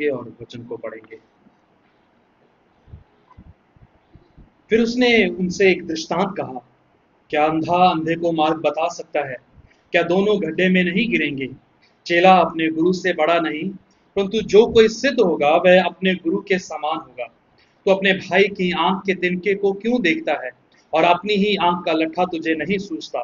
और वचन को पढ़ेंगे। फिर उसने उनसे एक दृष्टांत कहा, क्या अंधा अंधे को मार्ग बता सकता है? क्या दोनों गड्ढे में नहीं गिरेंगे? चेला अपने गुरु से बड़ा नहीं, परंतु जो कोई सिद्ध होगा वह अपने गुरु के समान होगा। तो अपने भाई की आंख के तिनके को क्यों देखता है और अपनी ही आंख का लट्ठा तुझे नहीं सूझता?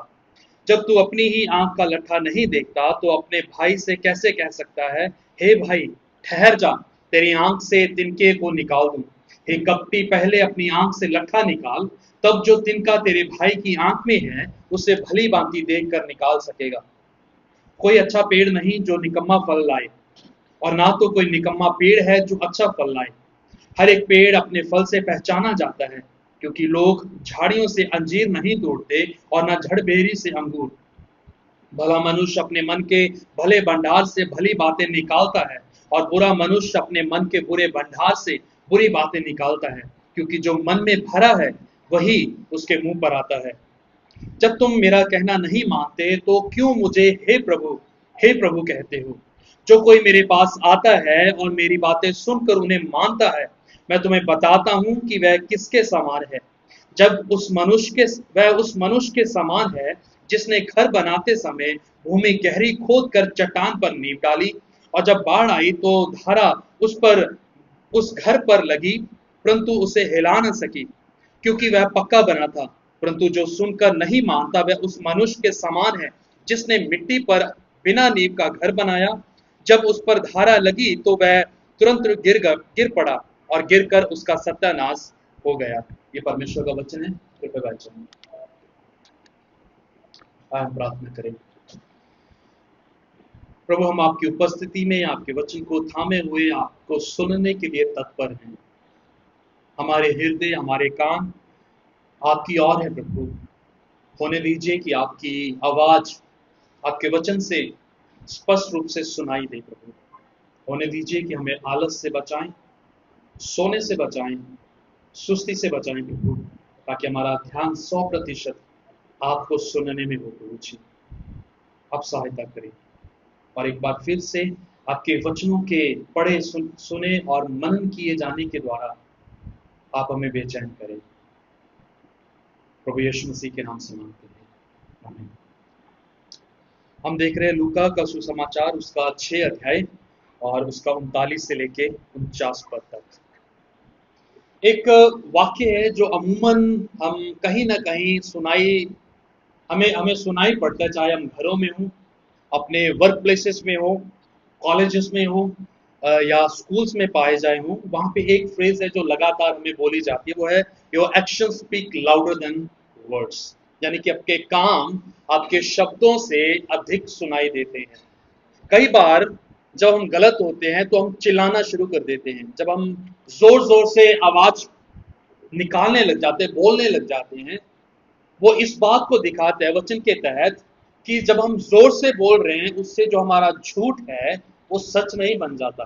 जब तू अपनी ही आंख का लट्ठा नहीं देखता तो अपने भाई से कैसे कह सकता है, हे भाई ठहर जा, तेरी आंख से तिनके को निकाल दूं? हे कपटी, पहले अपनी आंख से लट्ठा निकाल, तब जो तिनका तेरे भाई की आंख में है उसे भली भांति देख कर निकाल सकेगा। कोई अच्छा पेड़ नहीं जो निकम्मा फल लाए, और ना तो कोई निकम्मा पेड़ है जो अच्छा फल लाए। हर एक पेड़ अपने फल से पहचाना जाता है, क्योंकि लोग झाड़ियों से अंजीर नहीं तोड़ते और न झड़बेरी से अंगूर। भला मनुष्य अपने मन के भले भंडार से भली बातें निकालता है, और बुरा मनुष्य अपने मन के बुरे भंडार से बुरी बातें निकालता है, क्योंकि जो मन में भरा है वही उसके मुंह पर आता है। जब तुम मेरा कहना नहीं मानते तो क्यों मुझे हे प्रभु कहते हो? जो कोई मेरे पास आता है और मेरी बातें सुनकर उन्हें मानता है, मैं तुम्हें बताता हूं कि वह किसके समान है। जब वह उस मनुष्य के समान है जिसने घर बनाते समय भूमि गहरी खोद कर चट्टान पर नींव डाली, और जब बाढ़ आई तो धारा उस घर पर लगी, परंतु उसे हिला न सकी, क्योंकि वह पक्का बना था। परंतु जो सुनकर नहीं मानता वह उस मनुष्य के समान है जिसने मिट्टी पर बिना नींव का घर बनाया। जब उस पर धारा लगी तो वह तुरंत गिर पड़ा, और गिरकर उसका सत्यानाश हो गया। ये परमेश्वर का वचन है। कृपया वचन हम प्रार्थना करें। प्रभु, हम आपकी उपस्थिति में आपके वचन को थामे हुए आपको सुनने के लिए तत्पर हैं। हमारे हृदय, हमारे कान आपकी ओर है प्रभु। होने दीजिए कि आपकी आवाज आपके वचन से स्पष्ट रूप से सुनाई दे प्रभु। होने दीजिए कि हमें आलस से बचाएं, सोने से बचाएं, सुस्ती से बचाएं प्रभु, ताकि हमारा ध्यान 100% आपको सुनने में हो प्रभु जी। आप सहायता करें, और एक बार फिर से आपके वचनों के पढ़े सुने और मनन किए जाने के द्वारा आप हमें बेचैन करें। प्रभु यीशु मसीह के नाम से मांगते हैं, आमीन। हम देख रहे हैं लूका का सुसमाचार, उसका 6 अध्याय और उसका 39 से लेके 49 पद तक। एक वाक्य है जो अमूमन हम कहीं ना कहीं हमें सुनाई पड़ता है, चाहे हम घरों में हो, अपने वर्क प्लेसेस में हो, कॉलेजेस में हो, या स्कूल्स में पाए जाए हो। वहां पे एक फ्रेज है जो लगातार हमें बोली जाती है, वो है your action speak louder than words. यानी कि आपके काम आपके शब्दों से अधिक सुनाई देते हैं। कई बार जब हम गलत होते हैं तो हम चिल्लाना शुरू कर देते हैं। जब हम जोर जोर से आवाज निकालने लग जाते हैं, बोलने लग जाते हैं, वो इस बात को दिखाता है वचन के तहत कि जब हम जोर से बोल रहे हैं उससे जो हमारा झूठ है वो सच नहीं बन जाता,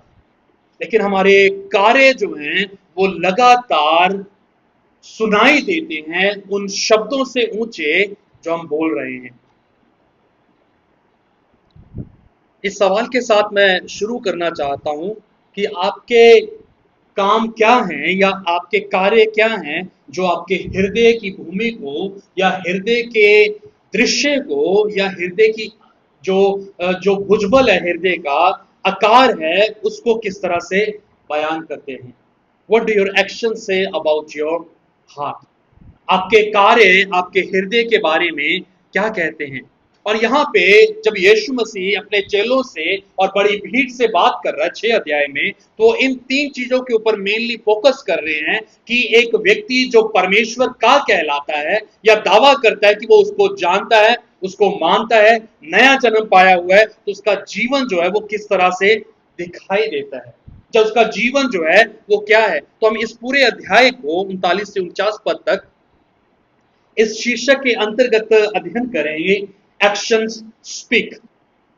लेकिन हमारे कार्य जो हैं वो लगातार सुनाई देते हैं उन शब्दों से ऊंचे जो हम बोल रहे हैं। इस सवाल के साथ मैं शुरू करना चाहता हूं कि आपके काम क्या हैं या आपके कार्य क्या हैं जो आपके हृदय की भूमि को या हृदय के दृश्य को या हृदय की जो भुजबल है, हृदय का आकार है, उसको किस तरह से बयान करते हैं। What do your action say about your heart? आपके कार्य आपके हृदय के बारे में क्या कहते हैं? और यहाँ पे जब यीशु मसीह अपने चेलों से और बड़ी भीड़ से बात कर रहा है 6 अध्याय में, तो इन 3 चीजों के ऊपर मेनली फोकस कर रहे हैं कि एक व्यक्ति जो परमेश्वर का कहलाता है या दावा करता है कि वो उसको जानता है, उसको मानता है, नया जन्म पाया हुआ है, तो उसका जीवन जो है वो किस तरह से दिखाई देता है, जब उसका जीवन जो है वो क्या है। तो हम इस पूरे अध्याय को 39 से 49 पद तक इस शीर्षक के अंतर्गत अध्ययन करेंगे, एक्शंस स्पीक।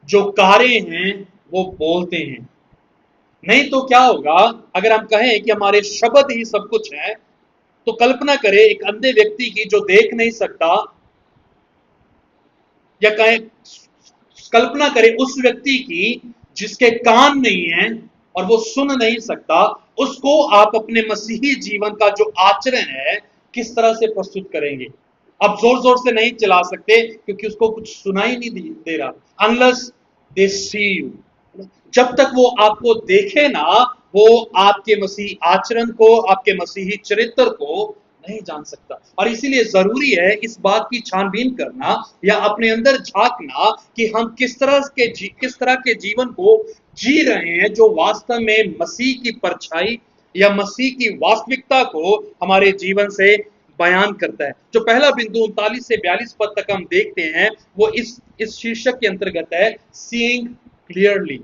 जो कार्य हैं वो बोलते हैं। नहीं तो क्या होगा अगर हम कहें कि हमारे शब्द ही सब कुछ है, तो कल्पना करें एक अंधे व्यक्ति की जो देख नहीं सकता, या कहें कल्पना करें उस व्यक्ति की जिसके कान नहीं है, और वो सुन नहीं सकता, उसको आप अपने मसीही जीवन का जो आचरण है किस तरह से प्रस्तुत करेंगे? आप जोर जोर से नहीं चला सकते क्योंकि उसको कुछ सुनाई नहीं दे रहा। अनलेस दे सी यू, जब तक वो आपको देखे ना, वो आपके मसीही आचरण को, आपके मसीही चरित्र को नहीं जान सकता। और इसीलिए जरूरी है इस बात की छानबीन करना या अपने अंदर झांकना कि हम किस तरह के जीवन को जी रहे हैं जो वास्तव में मसीह की परछाई या मसीह की वास्तविकता को हमारे जीवन से बयान करता है। जो पहला बिंदु 39 से 42 पद तक हम देखते हैं वो इस शीर्षक के अंतर्गत है, सीइंग क्लियरली,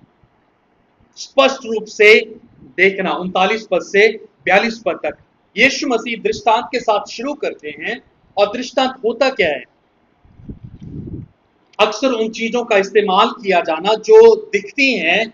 स्पष्ट रूप से देखना। 39 पद से 42 पद तक यीशु मसीह दृष्टांत के साथ शुरू करते हैं। और दृष्टांत होता क्या है? अक्सर उन चीजों का इस्तेमाल किया जाना जो दिखती हैं,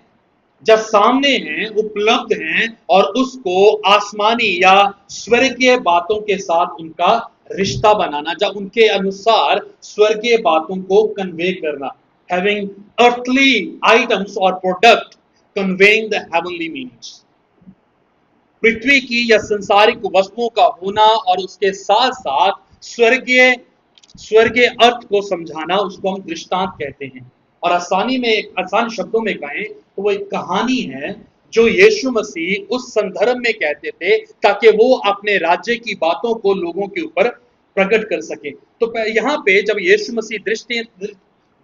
जब सामने हैं, उपलब्ध हैं, और उसको आसमानी या स्वर्गीय बातों के साथ उनका रिश्ता बनाना, जब उनके अनुसार स्वर्गीय बातों को कन्वे करना, हैविंग अर्थली आइटम्स और product conveying the heavenly meanings. पृथ्वी की या संसारिक वस्तुओं का होना और उसके साथ साथ स्वर्गीय स्वर्गीय अर्थ को समझाना, उसको हम दृष्टांत कहते हैं। और आसान शब्दों में कहें तो वो एक कहानी है जो यीशु मसीह उस संदर्भ में कहते थे ताकि वो अपने राज्य की बातों को लोगों के ऊपर प्रकट कर सके। तो यहाँ पे जब यीशु मसीह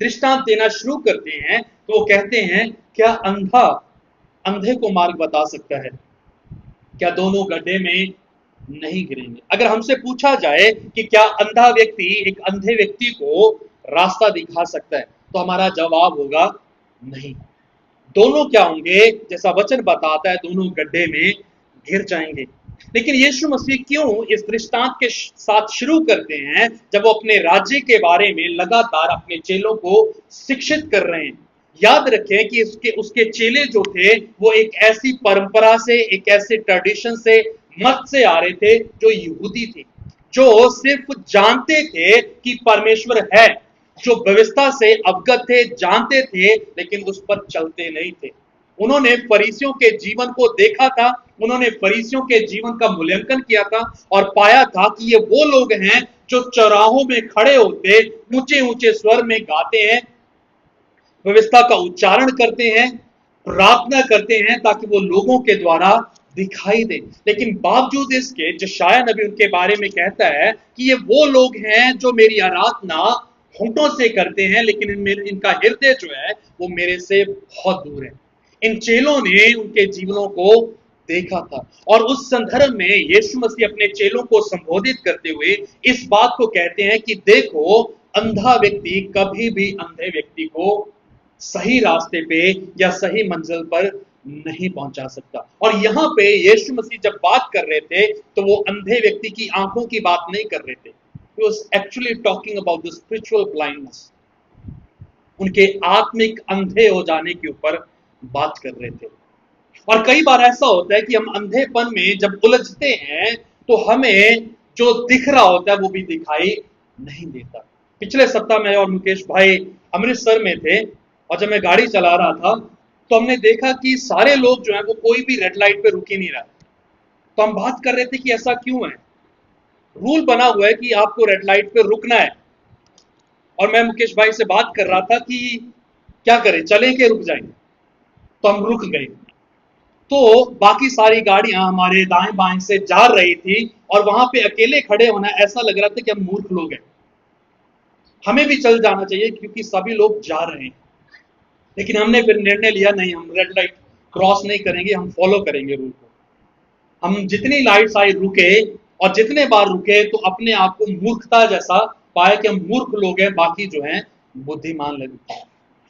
दृष्टांत देना शुरू करते हैं तो वो कहते हैं, क्या अंधा अंधे को मार्ग बता सकता है? क्या दोनों गड्ढे में नहीं गिरेंगे? अगर हमसे पूछा जाए कि क्या अंधा व्यक्ति एक अंधे व्यक्ति को रास्ता दिखा सकता है, तो हमारा जवाब होगा नहीं। दोनों क्या होंगे? जैसा वचन बताता है, दोनों गड्ढे में गिर जाएंगे। लेकिन यीशु मसीह क्यों इस दृष्टांत के साथ शुरू करते हैं जब वो अपने राज्य के बारे में लगातार अपने चेलों को शिक्षित कर रहे हैं? याद रखें कि उसके चेले जो थे वो एक ऐसी परंपरा से, एक ऐसे ट्रेडिशन से, मत से आ रहे थे जो यहूदी थी, जो सिर्फ जानते थे कि परमेश्वर है, जो व्यवस्था से अवगत थे, जानते थे, लेकिन उस पर चलते नहीं थे। उन्होंने फरीसियों के जीवन को देखा था, उन्होंने फरीसियों के जीवन का मूल्यांकन किया था और पाया था कि ये वो लोग हैं जो चौराहों में खड़े होते ऊंचे ऊंचे स्वर में गाते हैं, व्यवस्था का उच्चारण करते हैं, प्रार्थना करते हैं ताकि वो लोगों के द्वारा दिखाई दे। लेकिन बावजूद इसके यशायाह नबी उनके बारे में कहता है कि ये वो लोग हैं जो मेरी आराधना होठों से करते हैं, लेकिन इनका हृदय जो है वो मेरे से बहुत दूर है। इन चेलों ने उनके जीवनों को देखा था और उस संदर्भ में यीशु मसीह अपने चेलों को संबोधित करते हुए इस बात को कहते हैं कि देखो, अंधा व्यक्ति कभी भी अंधे व्यक्ति को सही रास्ते पे या सही मंजिल पर नहीं पहुंचा सकता। और यहां पे यीशु मसीह जब बात कर रहे थे तो वो अंधे व्यक्ति की आंखों की बात नहीं कर रहे थे। He was actually talking about the spiritual blindness, उनके आत्मिक अंधे हो जाने के ऊपर बात कर रहे थे। और कई बार ऐसा होता है कि हम अंधेपन में जब उलझते हैं तो हमें जो दिख रहा होता है वो भी दिखाई नहीं देता। पिछले सप्ताह मैं और मुकेश भाई अमृतसर में थे और जब मैं गाड़ी चला रहा था तो हमने देखा कि सारे लोग जो है वो कोई भी रेड लाइट पे रुक ही नहीं रहा। तो हम बात कर रहे थे कि ऐसा क्यों है? रूल बना हुआ है कि आपको रेड लाइट पे रुकना है। और मैं मुकेश भाई से बात कर रहा था कि क्या करें, चलें कि रुक जाएं? तो हम रुक गए। तो बाकी सारी गाड़ियां हमारे दाएं बाएं से जा रही थी और वहां पे अकेले खड़े होना ऐसा लग रहा था कि हम मूर्ख लोग हैं, हमें भी चल जाना चाहिए क्योंकि सभी लोग जा रहे हैं। लेकिन हमने फिर निर्णय लिया, नहीं, हम रेड लाइट क्रॉस नहीं करेंगे, हम फॉलो करेंगे रूल को। हम जितनी लाइट्स आई रुके और जितने बार रुके तो अपने आप को मूर्खता जैसा पाया कि हम मूर्ख लोग हैं, बाकी जो हैं बुद्धिमान लगे।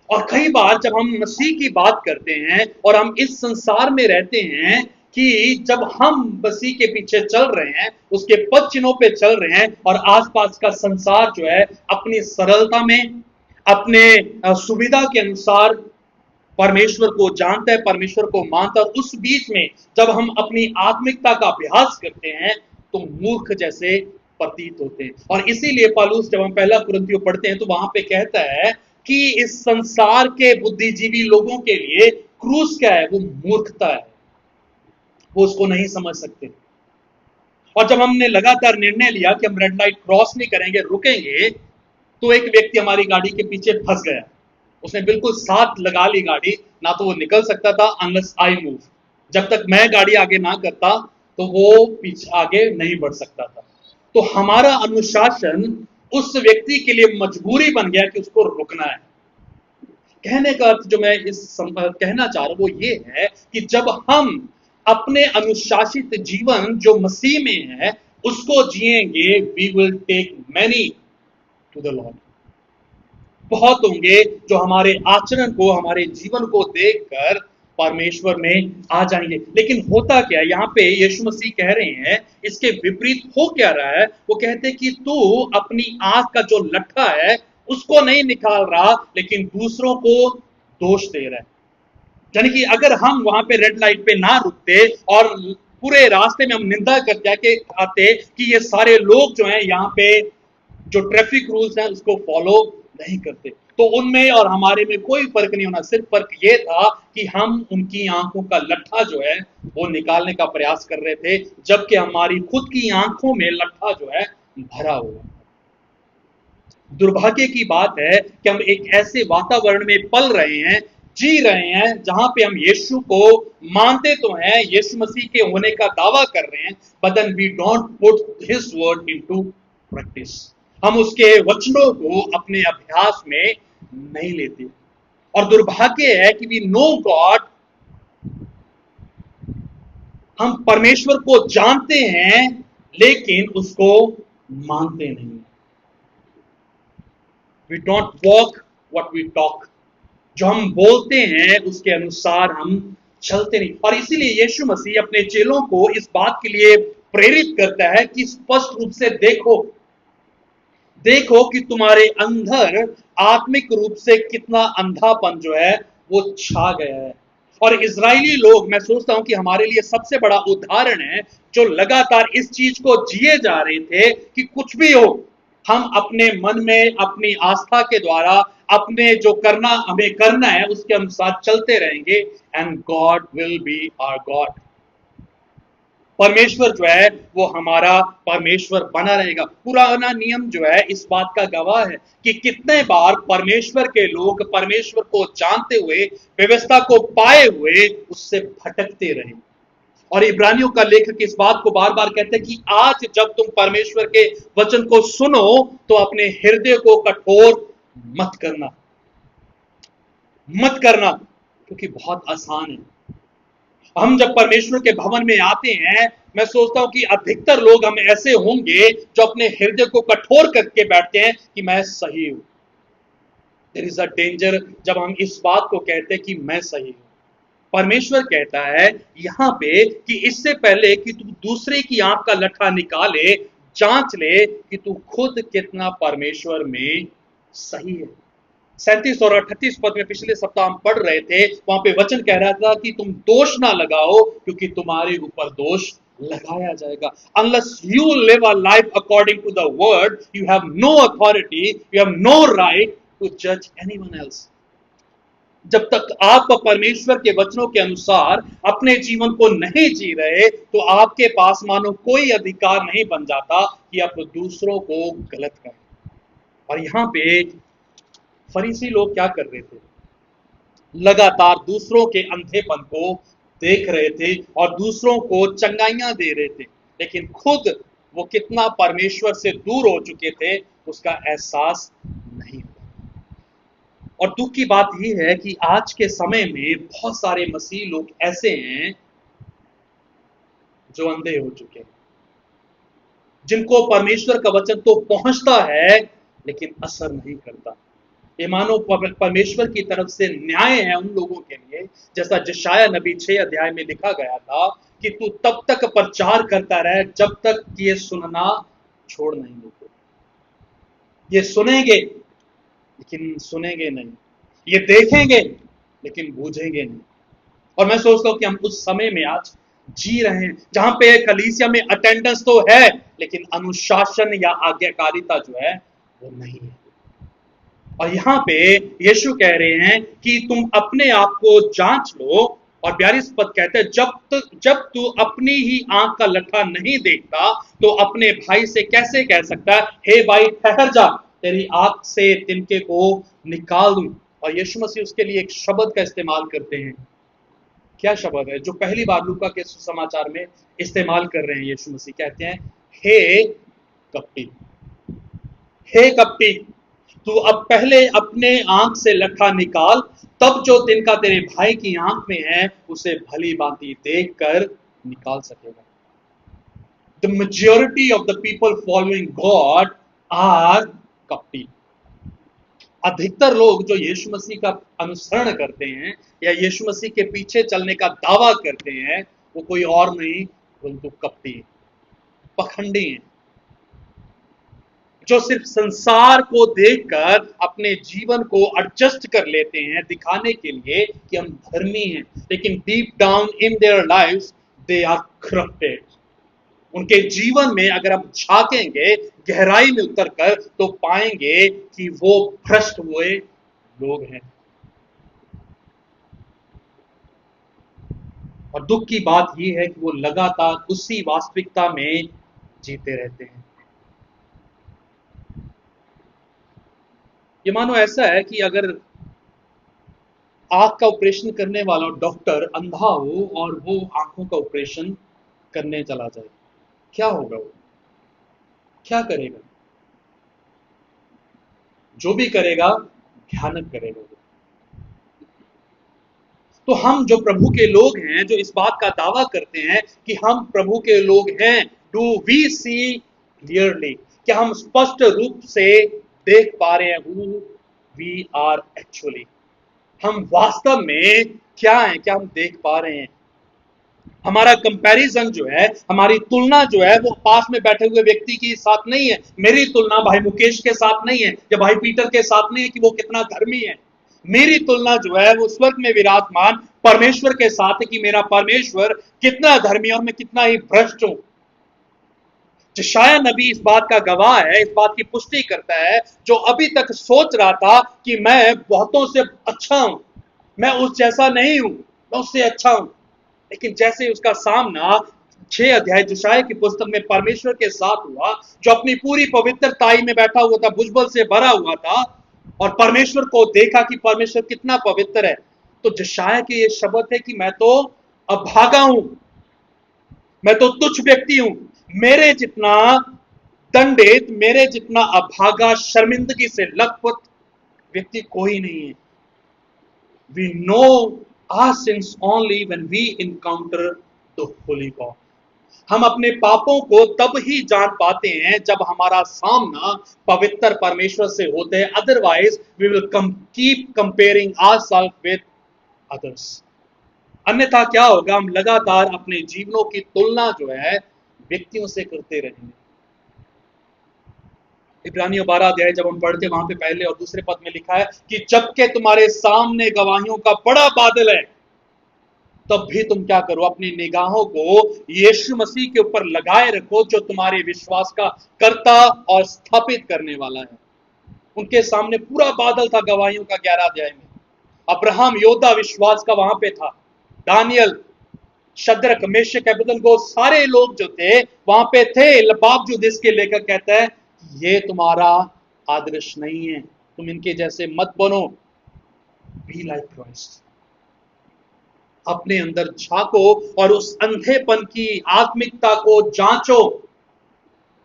और कई बार जब हम मसीह की बात करते हैं और हम इस संसार में रहते हैं कि जब हम मसीह के पीछे चल रहे हैं, उसके पद चिन्हों पे चल रहे हैं और आसपास का संसार जो है अपनी सरलता में, अपने सुविधा के अनुसार परमेश्वर को जानता है, परमेश्वर को मानता है, और उस बीच में जब हम अपनी आत्मिकता का अभ्यास करते हैं तो मूर्ख जैसे प्रतीत होते हैं। और इसीलिए पौलुस जब हम पहला कुरिन्थियों पढ़ते हैं तो वहां पे कहता है कि इस संसार के बुद्धिजीवी लोगों के लिए क्रूस क्या है? वो मूर्खता है, वो उसको नहीं समझ सकते। और जब हमने लगातार निर्णय लिया कि हम रेड लाइट क्रॉस नहीं करेंगे, रुकेंगे, तो एक व्यक्ति हमारी गाड़ी के पीछे फंस गया। उसने बिल्कुल साथ लगा ली गाड़ी, ना तो वो निकल सकता था अनलेस आई मूव। जब तक मैं गाड़ी आगे ना करता तो वो पीछे आगे नहीं बढ़ सकता था। तो हमारा अनुशासन उस व्यक्ति के लिए मजबूरी बन गया कि उसको रुकना है। कहने का अर्थ जो मैं कहना चाह रहा हूं वो ये है कि जब हम अपने अनुशासित जीवन जो मसीह में है उसको जिएंगे, we will take many to the Lord. बहुत होंगे जो हमारे आचरण को, हमारे जीवन को देखकर परमेश्वर में आ जाएंगे। लेकिन होता क्या है यहाँ पे? यीशु मसीह कह रहे हैं, इसके विपरीत हो क्या रहा है? वो कहते हैं कि तू अपनी आंख का जो लट्ठा है उसको नहीं निकाल रहा, लेकिन दूसरों को दोष दे रहा है। यानी कि अगर हम वहां पे रेड लाइट पे ना रुकते और पूरे रास्ते में हम निंदा कर जाके आते कि ये सारे लोग जो हैं यहाँ पे जो ट्रैफिक रूल्स हैं उसको फॉलो नहीं करते, तो उनमें और हमारे में कोई फर्क नहीं होना। सिर्फ फर्क ये था कि हम उनकी आंखों का लट्ठा जो है वो निकालने का प्रयास कर रहे थे, जबकि हमारी खुद की आंखों में लट्ठा जो है भरा हुआ। दुर्भाग्य की बात है कि हम एक ऐसे वातावरण में पल रहे हैं, जी रहे हैं, जहां पे हम यीशु को मानते तो हैं, यीशु मसीह के होने का दावा कर रहे हैं, but then we don't put his word into practice. हम उसके वचनों को अपने अभ्यास में नहीं लेते। और दुर्भाग्य है कि वी नो गॉड, हम परमेश्वर को जानते हैं लेकिन उसको मानते नहीं। We don't walk what we talk. जो हम बोलते हैं उसके अनुसार हम चलते नहीं। और इसीलिए यीशु मसीह अपने चेलों को इस बात के लिए प्रेरित करता है कि स्पष्ट रूप से देखो, देखो कि तुम्हारे अंदर आत्मिक रूप से कितना अंधापन जो है वो छा गया है। और इजरायली लोग, मैं सोचता हूं कि हमारे लिए सबसे बड़ा उदाहरण है, जो लगातार इस चीज को जिए जा रहे थे कि कुछ भी हो, हम अपने मन में अपनी आस्था के द्वारा अपने जो करना हमें करना है उसके अनुसार चलते रहेंगे, and God will be our God. परमेश्वर जो है वो हमारा परमेश्वर बना रहेगा। पुराना नियम जो है इस बात का गवाह है कि कितने बार परमेश्वर के लोग परमेश्वर को जानते हुए, व्यवस्था को पाए हुए उससे भटकते रहे। और इब्रानियों का लेखक इस बात को बार बार कहते हैं कि आज जब तुम परमेश्वर के वचन को सुनो तो अपने हृदय को कठोर मत करना, मत करना, क्योंकि बहुत आसान है। हम जब परमेश्वर के भवन में आते हैं, मैं सोचता हूं कि अधिकतर लोग हम ऐसे होंगे जो अपने हृदय को कठोर करके बैठते हैं कि मैं सही हूं। देयर इज अ डेंजर जब हम इस बात को कहते हैं कि मैं सही हूं। परमेश्वर कहता है यहां पे कि इससे पहले कि तू दूसरे की आंख का लट्ठा निकाले, जांच ले कि तू खुद कितना परमेश्वर में सही है। 37 और 38 पद में पिछले सप्ताह हम पढ़ रहे थे, वहां पे वचन कह रहा था कि तुम दोष ना लगाओ क्योंकि तुम्हारे ऊपर दोष लगाया जाएगा। Unless you live a life according to the word, you have no authority, you have no right to जज एनीवन एल्स। जब तक आप परमेश्वर के वचनों के अनुसार अपने जीवन को नहीं जी रहे, तो आपके पास मानो कोई अधिकार नहीं बन जाता कि आप दूसरों को गलत करें। और यहां पे फरीसी लोग क्या कर रहे थे? लगातार दूसरों के अंधेपन को देख रहे थे और दूसरों को चंगाइयां दे रहे थे, लेकिन खुद वो कितना परमेश्वर से दूर हो चुके थे उसका एहसास नहीं हुआ। और दुख की बात यह है कि आज के समय में बहुत सारे मसीह लोग ऐसे हैं जो अंधे हो चुके हैं, जिनको परमेश्वर का वचन तो पहुंचता है लेकिन असर नहीं करता। ये मानो परमेश्वर की तरफ से न्याय है उन लोगों के लिए, जैसा यशायाह नबी 6 अध्याय में लिखा गया था कि तू तब तक प्रचार करता रहे जब तक कि ये सुनना छोड़ नहीं देते। ये सुनेंगे लेकिन सुनेंगे नहीं, ये देखेंगे लेकिन बूझेंगे नहीं। और मैं सोचता हूं कि हम उस समय में आज जी रहे हैं जहां पे कलीसिया में अटेंडेंस तो है लेकिन अनुशासन या आज्ञाकारिता जो है वो नहीं है। और यहाँ पे यीशु कह रहे हैं कि तुम अपने आप को जांच लो। और 42 पद कहते हैं, जब तू अपनी ही आंख का लट्ठा नहीं देखता तो अपने भाई से कैसे कह सकता है, हे भाई ठहर जा, तेरी आंख से तिनके को निकाल दूं। और यीशु मसीह उसके लिए एक शब्द का इस्तेमाल करते हैं। क्या शब्द है जो पहली बार लूका के सुसमाचार में इस्तेमाल कर रहे हैं? यीशु मसीह कहते हैं, हे कपटी, हे कपटी, तू अब पहले अपने आंख से लट्ठा निकाल, तब जो तिनका तेरे भाई की आंख में है उसे भली भांति देख कर निकाल सकेगा। The majority of the people following God are कपटी। अधिकतर लोग जो यीशु मसीह का अनुसरण करते हैं या यीशु मसीह के पीछे चलने का दावा करते हैं, वो कोई और नहीं परंतु कपटी, पखंडी हैं, जो सिर्फ संसार को देखकर अपने जीवन को एडजस्ट कर लेते हैं दिखाने के लिए कि हम धर्मी हैं, लेकिन deep down in their lives they are corrupted. उनके जीवन में अगर हम झांकेंगे गहराई में उतरकर तो पाएंगे कि वो भ्रष्ट हुए लोग हैं। और दुख की बात यह है कि वो लगातार उसी वास्तविकता में जीते रहते हैं। ये मानो ऐसा है कि अगर आंख का ऑपरेशन करने वाला डॉक्टर अंधा हो और वो आंखों का ऑपरेशन करने चला जाए, क्या होगा? वो क्या करेगा? जो भी करेगा भयानक करेगा। तो हम जो प्रभु के लोग हैं, जो इस बात का दावा करते हैं कि हम प्रभु के लोग हैं, डू वी सी क्लियरली, क्या हम स्पष्ट रूप से देख पा रहे हैं हु वी आर एक्चुअली? हम वास्तव में क्या हैं, क्या हम देख पा रहे हैं? हमारा कंपैरिजन जो है, हमारी तुलना जो है, वो पास में बैठे हुए व्यक्ति के साथ नहीं है। मेरी तुलना भाई मुकेश के साथ नहीं है या भाई पीटर के साथ नहीं है कि वो कितना धर्मी है। मेरी तुलना जो है वो स्वर्ग में विराजमान परमेश्वर के साथ है कि मेरा परमेश्वर कितना धर्मी और मैं कितना ही भ्रष्ट हूं। यशायाह नबी इस बात का गवाह है, इस बात की पुष्टि करता है, जो अभी तक सोच रहा था कि मैं बहुतों से अच्छा हूं, मैं उस जैसा नहीं हूं, मैं उससे अच्छा हूं, लेकिन जैसे उसका सामना 6 अध्याय यशायाह की पुस्तक में परमेश्वर के साथ हुआ, जो अपनी पूरी पवित्रताई में बैठा हुआ था, भुजबल से भरा हुआ था, और परमेश्वर को देखा कि परमेश्वर कितना पवित्र है, तो यशायाह के ये शब्द है कि मैं तो अभागा हूं, मैं तो तुच्छ व्यक्ति हूं, मेरे जितना दंडित, मेरे जितना अभागा, शर्मिंदगी से लथपथ व्यक्ति कोई नहीं है। We know our sins only when we encounter the Holy God. हम अपने पापों को तब ही जान पाते हैं जब हमारा सामना पवित्र परमेश्वर से होते हैं, otherwise we will keep comparing ourselves with others. अन्यथा क्या होगा? हम लगातार अपने जीवनों की तुलना जो है व्यक्तियों से करते रहेंगे। इब्रानियों 12 अध्याय जब हम पढ़ते, वहां पे पहले और दूसरे पद में लिखा है कि जबकि तुम्हारे सामने गवाहियों का बड़ा बादल है, तब भी तुम क्या करो? अपनी निगाहों को यीशु मसीह के ऊपर लगाए रखो, जो तुम्हारे विश्वास का कर्ता और स्थापित करने वाला है। उनके सामने पूरा बादल था गवाहियों का 11 अध्याय में। अब्राहम योद्धा विश्वास का वहां पे था, दानियल, शद्रक, मेशक, अबेदनगो, सारे लोग जो थे वहां पे थे। बावजूद इसके लेकर कहता है ये तुम्हारा आदर्श नहीं है, तुम इनके जैसे मत बनो। Be like Christ. अपने अंदर झांको और उस अंधेपन की आत्मिकता को जांचो,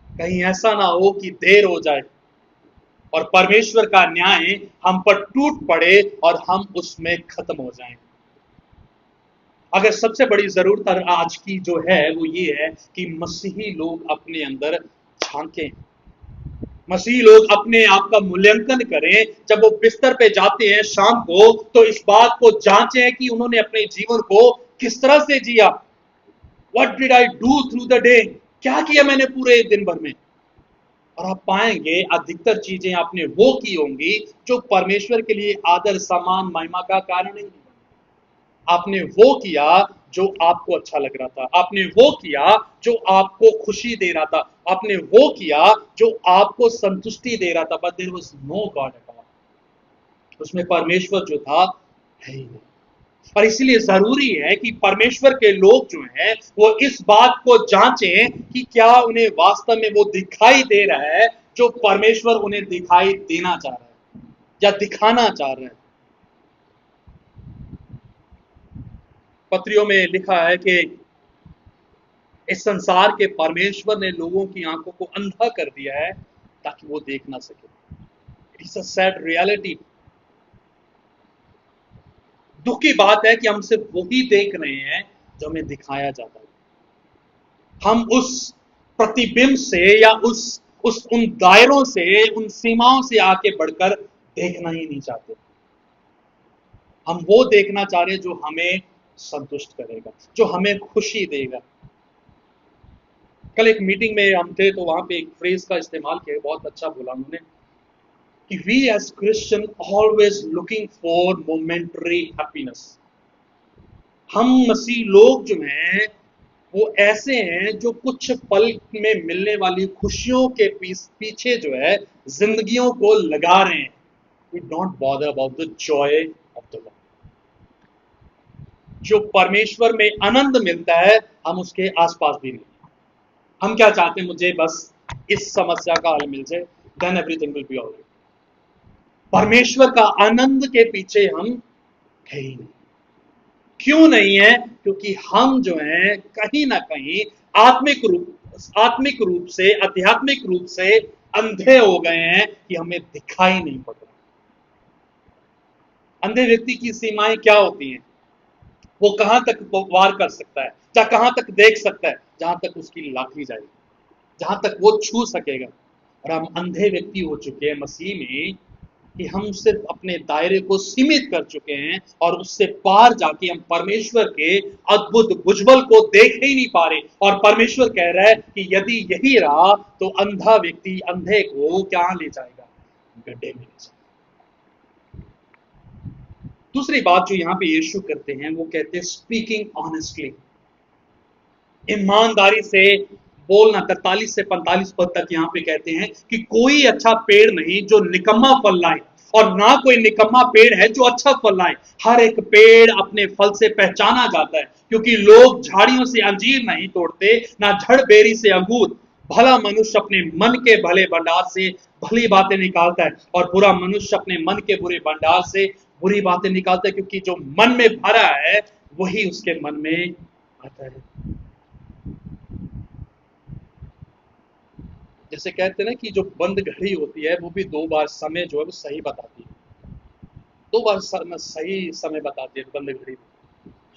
कहीं ऐसा ना हो कि देर हो जाए और परमेश्वर का न्याय हम पर टूट पड़े और हम उसमें खत्म हो जाएं। अगर सबसे बड़ी जरूरत आज की जो है वो ये है कि मसीही लोग अपने अंदर झांकें, मसीही लोग अपने आप का मूल्यांकन करें। जब वो बिस्तर पे जाते हैं शाम को, तो इस बात को जांचें कि उन्होंने अपने जीवन को किस तरह से जिया। What did I do through the day? क्या किया मैंने पूरे दिन भर में? और आप पाएंगे अधिकतर चीजें आपने वो की होंगी जो परमेश्वर के लिए आदर, सम्मान, महिमा का कारण नहीं। आपने वो किया जो आपको अच्छा लग रहा था, आपने वो किया जो आपको खुशी दे रहा था, आपने वो किया जो आपको संतुष्टि दे रहा था, but there was no God at all. उसमें परमेश्वर जो था है ही नहीं। और इसलिए जरूरी है कि परमेश्वर के लोग जो हैं वो इस बात को जांचें कि क्या उन्हें वास्तव में वो दिखाई दे रहा है जो परमेश्वर उन्हें दिखाई देना चाह रहा है या दिखाना चाह रहा है। पत्रियों में लिखा है कि इस संसार के परमेश्वर ने लोगों की आंखों को अंधा कर दिया है ताकि वो देख ना सके। It is a sad reality. दुख की बात है कि हम सिर्फ वही देख रहे हैं जो हमें दिखाया जाता है। हम उस प्रतिबिंब से या उस उन दायरों से, उन सीमाओं से आके बढ़कर देखना ही नहीं चाहते। हम वो देखना चाह रहे हैं जो हमें संतुष्ट करेगा, जो हमें खुशी देगा। कल एक मीटिंग में हम थे तो वहां पे एक फ्रेज का इस्तेमाल किया, बहुत अच्छा बोला उन्होंने कि we as Christian always looking for momentary happiness. हम मसीह लोग जो हैं वो ऐसे हैं जो कुछ पल में मिलने वाली खुशियों के पीछे जो है जिंदगियों को लगा रहे हैं। We don't bother about the joy of the Lord. जो परमेश्वर में आनंद मिलता है हम उसके आसपास भी नहीं। हम क्या चाहते हैं, मुझे बस इस समस्या का हल मिल जाए, then everything will be alright. परमेश्वर का आनंद के पीछे हम है ही नहीं। क्यों नहीं है? क्योंकि हम जो हैं कहीं ना कहीं आत्मिक रूप से, आध्यात्मिक रूप से अंधे हो गए हैं कि हमें दिखाई नहीं पड़ रहा। अंधे व्यक्ति की सीमाएं क्या होती हैं? वो कहां तक वार कर सकता है या कहां तक देख सकता है? जहां तक उसकी लाठी जाएगी, जहां तक वो छू सकेगा। और हम अंधे व्यक्ति हो चुके हैं मसीह में कि हम सिर्फ अपने दायरे को सीमित कर चुके हैं और उससे पार जाके हम परमेश्वर के अद्भुत भुजबल को देख ही नहीं पा रहे। और परमेश्वर कह रहा है कि यदि यही रहा तो अंधा व्यक्ति अंधे को क्या ले जाएगा? गड्ढे में ले जाएगा। दूसरी बात जो यहां पे यीशु करते हैं वो कहते हैं स्पीकिंग ऑनेस्टली, ईमानदारी से बोलना। 43 से 45 पद तक यहाँ पे कहते हैं कि कोई अच्छा पेड़ नहीं जो निकम्मा फल लाए और ना कोई निकम्मा पेड़ है जो अच्छा फल लाए। हर एक पेड़ अपने फल से पहचाना जाता है, क्योंकि लोग झाड़ियों से अंजीर नहीं तोड़ते, ना झड़ बेरी से अंगूर। भला मनुष्य अपने मन के भले भंडार से भली बातें निकालता है और बुरा मनुष्य अपने मन के बुरे भंडार से बुरी बातें निकालता है, क्योंकि जो मन में भरा है वही उसके मन में आता है। जैसे कहते हैं ना कि जो बंद घड़ी होती है वो भी 2 बार समय जो है वो सही बताती है। 2 बार सही समय बताती है बंद घड़ी।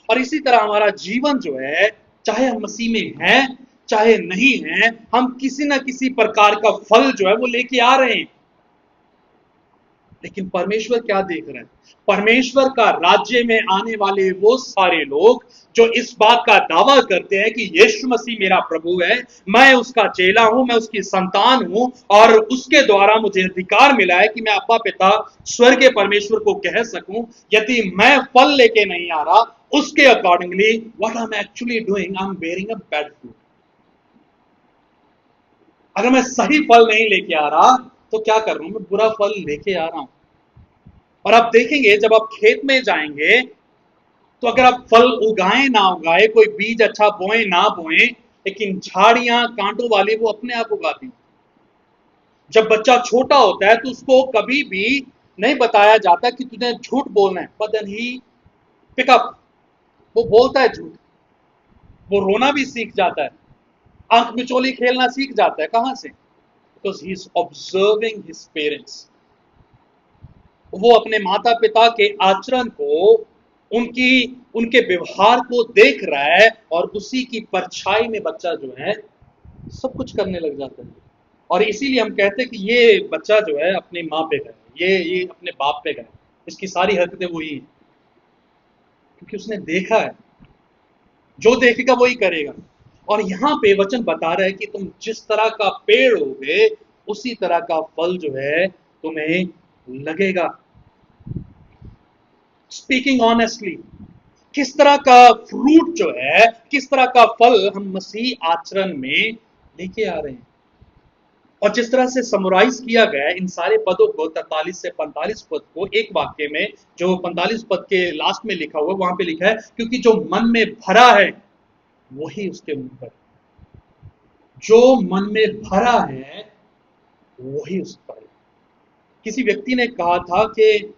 और इसी तरह हमारा जीवन जो है, चाहे हम मसीह में हैं चाहे नहीं हैं, हम किसी ना किसी प्रकार का फल जो है वो लेके आ रहे हैं। लेकिन परमेश्वर क्या देख रहे हैं? परमेश्वर का राज्य में आने वाले वो सारे लोग जो इस बात का दावा करते हैं कि यीशु मसीह मेरा प्रभु है, मैं उसका चेला हूं, मैं उसकी संतान हूं और उसके द्वारा मुझे अधिकार मिला है कि मैं अब्बा पिता स्वर्ग के परमेश्वर को कह सकूं। यदि मैं फल लेके नहीं आ रहा उसके accordingly, what I am actually doing, I am bearing a bad fruit. अगर मैं सही फल नहीं लेके आ रहा तो क्या कर रहा हूं? मैं बुरा फल लेके आ रहा हूं। और आप देखेंगे जब आप खेत में जाएंगे तो अगर आप फल उगाएं ना उगाए, कोई बीज अच्छा बोए ना बोए, लेकिन झाड़ियां कांटों वाली वो अपने आप उगाती। जब बच्चा छोटा होता है तो उसको कभी भी नहीं बताया जाता कि तुझे झूठ बोलना है, बट देन ही पिकअप, वो बोलता है झूठ। वो रोना भी सीख जाता है, आंख मिचोली खेलना सीख जाता है। कहां से? Because he is observing his parents. वो अपने माता पिता के आचरण को, उनकी उनके व्यवहार को देख रहा है और उसी की परछाई में बच्चा जो है सब कुछ करने लग जाता है। और इसीलिए हम कहते हैं कि ये बच्चा जो है अपनी माँ पे गए, ये अपने बाप पे गए, इसकी सारी हरकतें वही हैं, क्योंकि उसने देखा है। जो देखेगा वही करेगा। और यहाँ पे वचन बता रहा है कि तुम जिस तरह का पेड़ होगे उसी तरह का फल जो है तुम्हें लगेगा। स्पीकिंग ऑनेस्टली, किस तरह का फ्रूट जो है, किस तरह का फल हम मसीह आचरण में लेके आ रहे हैं। और जिस तरह से समराइज किया गया है इन सारे पदों को, 43 से 45 पद को एक वाक्य में, जो 45 पद के लास्ट में लिखा हुआ, वहां पे लिखा है क्योंकि जो मन में भरा है वही उसके मुंह पर, जो मन में भरा है वही उस पर। किसी व्यक्ति ने कहा था कि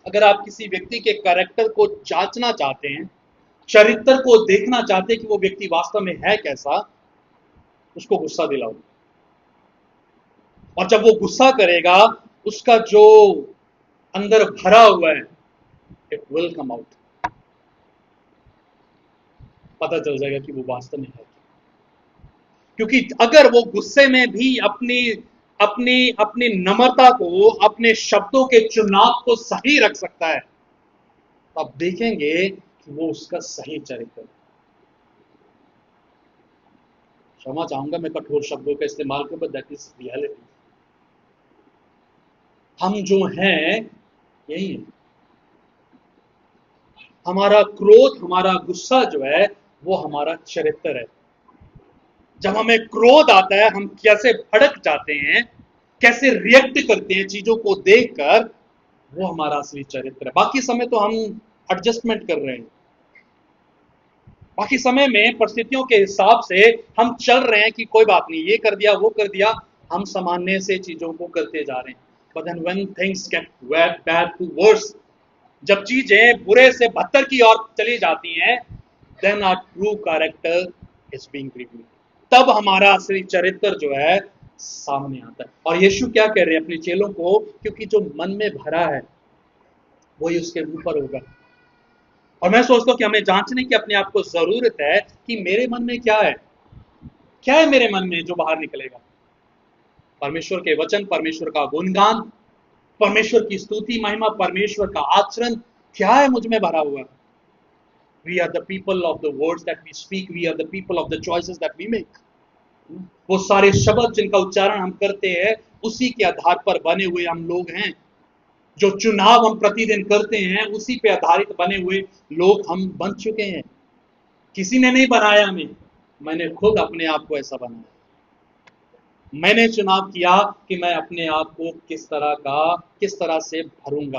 अगर आप किसी व्यक्ति के कैरेक्टर को जांचना चाहते हैं, चरित्र को देखना चाहते हैं कि वो व्यक्ति वास्तव में है कैसा, उसको गुस्सा दिलाओ, और जब वो गुस्सा करेगा उसका जो अंदर भरा हुआ है इट विल कम आउट, पता चल जाएगा कि वो वास्तव में है। क्योंकि अगर वो गुस्से में भी अपनी अपनी अपनी नम्रता को, अपने शब्दों के चुनाव को सही रख सकता है, तो आप देखेंगे कि वो उसका सही चरित्र है। क्षमा चाहूंगा मैं कठोर शब्दों का इस्तेमाल करूं, बट दैट इज रियलिटी। हम जो हैं यही है। हमारा क्रोध, हमारा गुस्सा जो है वो हमारा चरित्र है। जब हमें क्रोध आता है हम कैसे भड़क जाते हैं, कैसे रिएक्ट करते हैं चीजों को देखकर, वो हमारा असली चरित्र है। बाकी समय तो हम एडजस्टमेंट कर रहे हैं, बाकी समय में परिस्थितियों के हिसाब से हम चल रहे हैं कि कोई बात नहीं, ये कर दिया वो कर दिया, हम सामान्य से चीजों को करते जा रहे हैं। But then when things get bad to worse, जब चीजें बुरे से बदतर की ओर चली जाती हैं, then our true character is being revealed, तब हमारा असली चरित्र जो है सामने आता है। और यीशु क्या कह रहे हैं अपने चेलों को, क्योंकि जो मन में भरा है वही उसके मुंह पर होगा। और मैं सोचता हूं कि हमें जांचने की अपने आप को जरूरत है कि मेरे मन में क्या है, क्या है मेरे मन में जो बाहर निकलेगा। परमेश्वर के वचन, परमेश्वर का गुणगान, परमेश्वर की स्तुति महिमा, परमेश्वर का आचरण क्या है मुझ में भरा हुआ। We are the people of the words that we speak, we are the people of the choices that we make. वो सारे शब्द जिनका उच्चारण हम करते हैं उसी के आधार पर बने हुए हम लोग हैं। जो चुनाव हम प्रतिदिन करते हैं उसी पे आधारित बने हुए लोग हम बन चुके हैं। किसी ने नहीं बनाया हमें, मैंने खुद अपने आप को ऐसा बनाया। मैंने चुनाव किया कि मैं अपने आप को किस तरह से भरूंगा,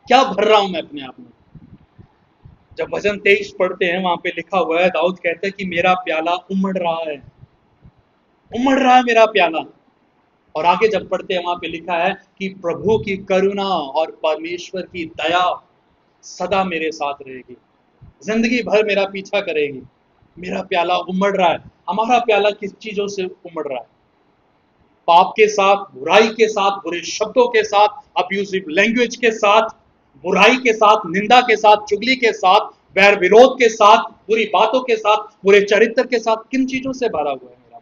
क्या भर रहा हूं मैं अपने आप में। जब भजन 23 पढ़ते हैं वहां पे लिखा हुआ है, दाऊद कहते हैं कि मेरा प्याला उमड़ रहा है, उमड़ रहा है मेरा प्याला। और आगे जब पढ़ते हैं वहां पे लिखा है कि प्रभु की करुणा और परमेश्वर की दया सदा मेरे साथ रहेगी, जिंदगी भर मेरा पीछा करेगी। मेरा प्याला उमड़ रहा है। हमारा प्याला किस चीजों से उमड़ रहा है? पाप के साथ, बुराई के साथ, बुरे शब्दों के साथ, अब्यूजिव लैंग्वेज के साथ, बुराई के साथ, निंदा के साथ, चुगली के साथ, वैर विरोध के साथ, बुरी बातों के साथ, बुरे चरित्र के साथ। किन चीजों से भरा हुआ है मेरा?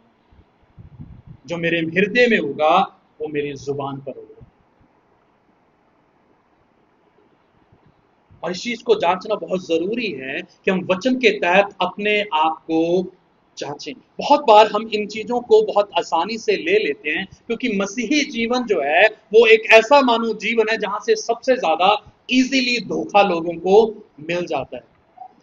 जो मेरे हृदय में होगा वो मेरी जुबान पर होगा। और इस चीज को जांचना बहुत जरूरी है कि हम वचन के तहत अपने आप को जांचें। बहुत बार हम इन चीजों को बहुत आसानी से ले लेते हैं, क्योंकि मसीही जीवन जो है वो एक ऐसा मानव जीवन है जहां से सबसे ज्यादा इजीली धोखा लोगों को मिल जाता है।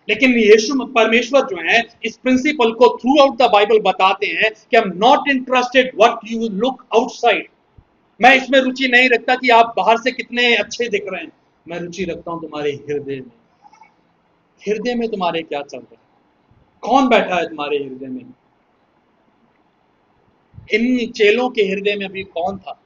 लेकिन यीशु परमेश्वर जो है इस प्रिंसिपल को थ्रू आउट द बाइबल बताते हैं कि I am not interested what you look outside. मैं इसमें रुचि नहीं रखता कि आप बाहर से कितने अच्छे दिख रहे हैं, मैं रुचि रखता हूं तुम्हारे हृदय में। हृदय में तुम्हारे क्या चल रहा है? कौन बैठा है तुम्हारे हृदय में? इन चेलों के हृदय में अभी कौन था?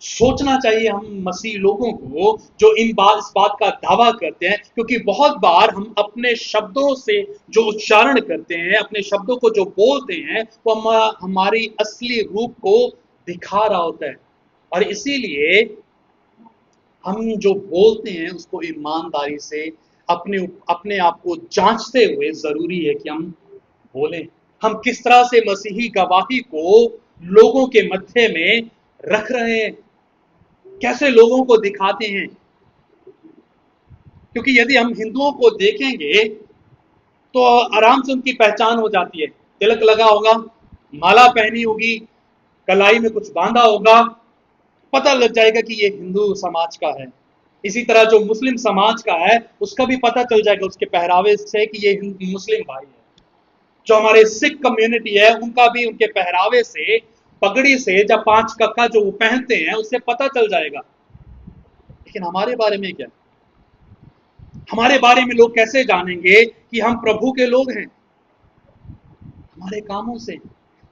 सोचना चाहिए हम मसीह लोगों को जो इस बात का दावा करते हैं, क्योंकि बहुत बार हम अपने शब्दों से जो उच्चारण करते हैं, अपने शब्दों को जो बोलते हैं, वो हमारी असली रूप को दिखा रहा होता है। और इसीलिए हम जो बोलते हैं उसको ईमानदारी से अपने अपने आप को जांचते हुए जरूरी है कि हम बोलें। हम किस तरह से मसीही गवाही को लोगों के मध्य में रख रहे हैं, कैसे लोगों को दिखाते हैं। क्योंकि यदि हम हिंदुओं को देखेंगे तो आराम से उनकी पहचान हो जाती है। तिलक लगा होगा, माला पहनी होगी, कलाई में कुछ बांधा होगा, पता लग जाएगा कि ये हिंदू समाज का है। इसी तरह जो मुस्लिम समाज का है उसका भी पता चल जाएगा उसके पहरावे से कि ये मुस्लिम भाई है। जो हमारे सिख कम्युनिटी है उनका भी उनके पहरावे से, पगड़ी से, जब 5 कक्का जो वो पहनते हैं उससे पता चल जाएगा। लेकिन हमारे बारे में क्या? हमारे बारे में लोग कैसे जानेंगे कि हम प्रभु के लोग हैं? हमारे कामों से।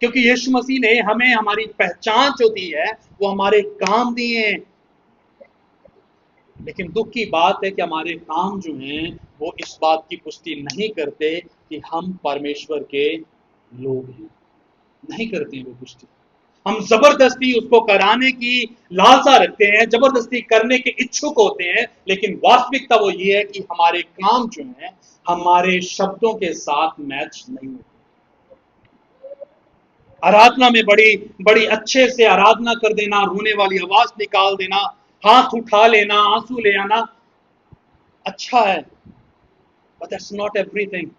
क्योंकि यीशु मसीह ने हमें हमारी पहचान जो दी है वो हमारे काम दिए हैं। लेकिन दुख की बात है कि हमारे काम जो हैं वो इस बात की पुष्टि नहीं करते कि हम परमेश्वर के लोग हैं। नहीं करते हैं वो पुष्टि। हम जबरदस्ती उसको कराने की लालसा रखते हैं, जबरदस्ती करने के इच्छुक होते हैं, लेकिन वास्तविकता वो ये है कि हमारे काम जो हैं हमारे शब्दों के साथ मैच नहीं होते। आराधना में बड़ी बड़ी अच्छे से आराधना कर देना, रोने वाली आवाज निकाल देना, हाथ उठा लेना, आंसू ले आना अच्छा है, बट दैट्स नॉट एवरीथिंग।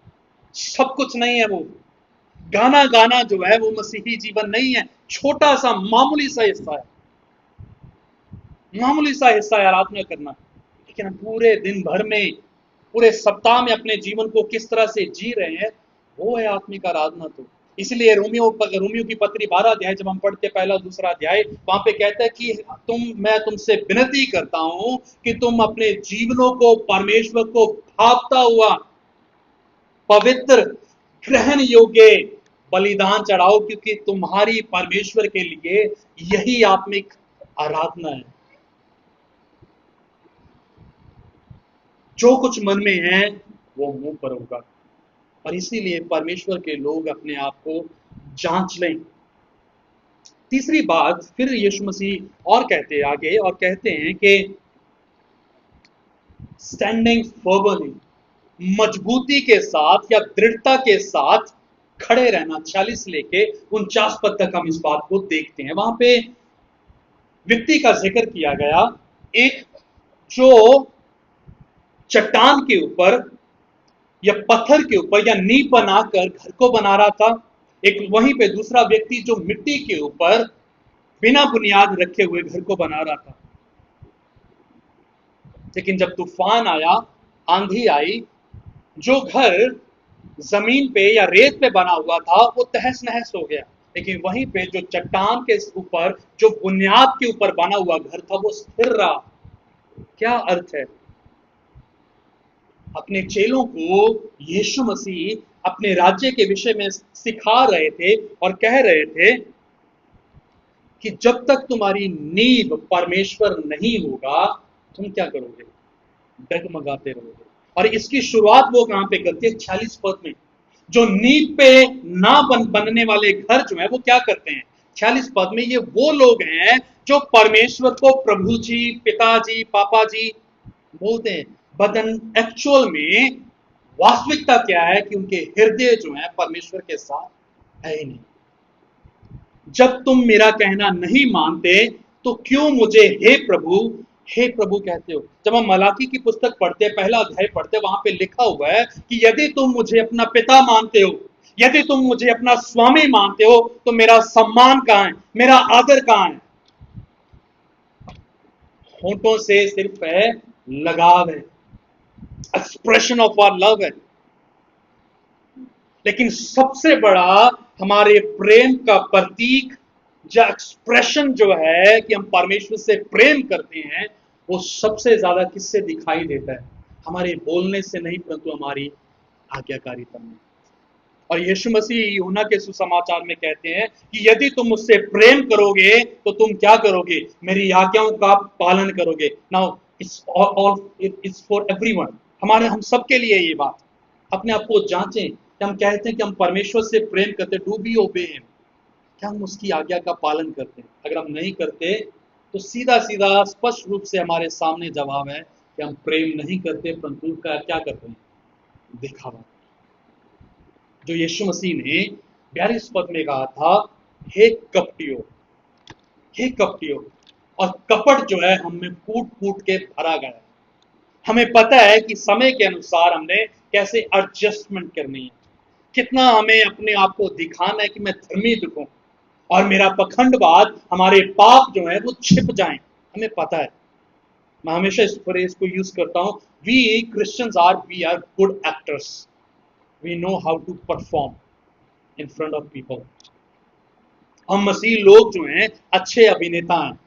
सब कुछ नहीं है वो। गाना गाना जो है वो मसीही जीवन नहीं है। छोटा सा मामूली सा हिस्सा है, मामूली सा हिस्सा है आराधना करना। लेकिन हम पूरे दिन भर में, पूरे सप्ताह में अपने जीवन को किस तरह से जी रहे हैं, वो है आत्मिक आराधना। तो इसलिए रोमियो की पत्री 12 अध्याय जब हम पढ़ते, पहला दूसरा अध्याय, वहां पे कहता है कि मैं तुमसे विनती करता हूं कि तुम अपने जीवनों को परमेश्वर को भावता हुआ पवित्र ग्रहण योग्य बलिदान चढ़ाओ, क्योंकि तुम्हारी परमेश्वर के लिए यही आत्मिक आराधना है। जो कुछ मन में है वो मुंह पर होगा। और इसीलिए परमेश्वर के लोग अपने आप को जांच लें। तीसरी बात फिर यीशु मसीह और कहते हैं आगे, और कहते हैं कि स्टैंडिंग फर्मली, मजबूती के साथ या दृढ़ता के साथ खड़े रहना। 46 लेके 49 पद तक हम इस बात को देखते हैं। वहां पे व्यक्ति का जिक्र किया गया, एक जो चट्टान के ऊपर या पत्थर के ऊपर या नींव बनाकर घर को बना रहा था। एक वहीं पे दूसरा व्यक्ति जो मिट्टी के ऊपर बिना बुनियाद रखे हुए घर को बना रहा था। लेकिन जब तूफान आया, आंधी आई, जो घर जमीन पे या रेत पे बना हुआ था वो तहस नहस हो गया। लेकिन वहीं पे जो चट्टान के ऊपर, जो बुनियाद के ऊपर बना हुआ घर था, वो स्थिर रहा। क्या अर्थ है? अपने चेलों को यीशु मसीह अपने राज्य के विषय में सिखा रहे थे और कह रहे थे कि जब तक तुम्हारी नींव परमेश्वर नहीं होगा, तुम क्या करोगे? डगमगाते रहोगे। और इसकी शुरुआत वो कहां पे करती है? 46 पद में। जो नींव पे ना बनने वाले घर जो है वो क्या करते हैं? 46 पद में ये वो लोग हैं जो परमेश्वर को प्रभु जी, पिताजी, पापा जी बोलते हैं, बट एक्चुअल में वास्तविकता क्या है कि उनके हृदय जो है परमेश्वर के साथ है ही नहीं। जब तुम मेरा कहना नहीं मानते तो क्यों मुझे हे प्रभु कहते हो? जब हम मलाकी की पुस्तक पढ़ते, पहला अध्याय पढ़ते, वहां पे लिखा हुआ है कि यदि तुम मुझे अपना पिता मानते हो, यदि तुम मुझे अपना स्वामी मानते हो, तो मेरा सम्मान कहां है, मेरा आदर कहां है? होंठों से सिर्फ है लगाव है, एक्सप्रेशन ऑफ आवर लव है। लेकिन सबसे बड़ा हमारे प्रेम का प्रतीक या एक्सप्रेशन जो है कि हम परमेश्वर से प्रेम करते हैं, वो सबसे ज्यादा किससे दिखाई देता है? हमारे बोलने से नहीं, परंतु हमारी आज्ञाकारिता में। और यीशु मसीह यूहन्ना के सुसमाचार में कहते हैं कि यदि तुम मुझसे प्रेम करोगे तो तुम क्या करोगे? मेरी आज्ञाओं का पालन करोगे। नाउ इट्स फॉर एवरीवन, हम सबके लिए ये बात। अपने आप को जांचें कि हम कहते हैं कि हम परमेश्वर से प्रेम करते, डू बी ओबे हिम, क्या हम उसकी आज्ञा का पालन करते हैं? अगर हम नहीं करते तो सीधा सीधा स्पष्ट रूप से हमारे सामने जवाब है कि हम प्रेम नहीं करते, परंतु क्या करते हैं? दिखावा। जो यीशु मसीह ने 42 पद में कहा था, हे कपटियों, हे कपटियों। और कपट जो है हम में कूट कूट के भरा गया है। हमें पता है कि समय के अनुसार हमने कैसे एडजस्टमेंट करनी है, कितना हमें अपने आप को दिखाना है कि मैं धर्मी दिखूं और मेरा पखंडवाद, हमारे पाप जो है वो छिप जाएं। हमें पता है। मैं हमेशा इस फ्रेज को यूज करता हूं, we Christians we are good actors, we know how to perform. In front of people. हम मसीह लोग जो हैं अच्छे अभिनेता हैं।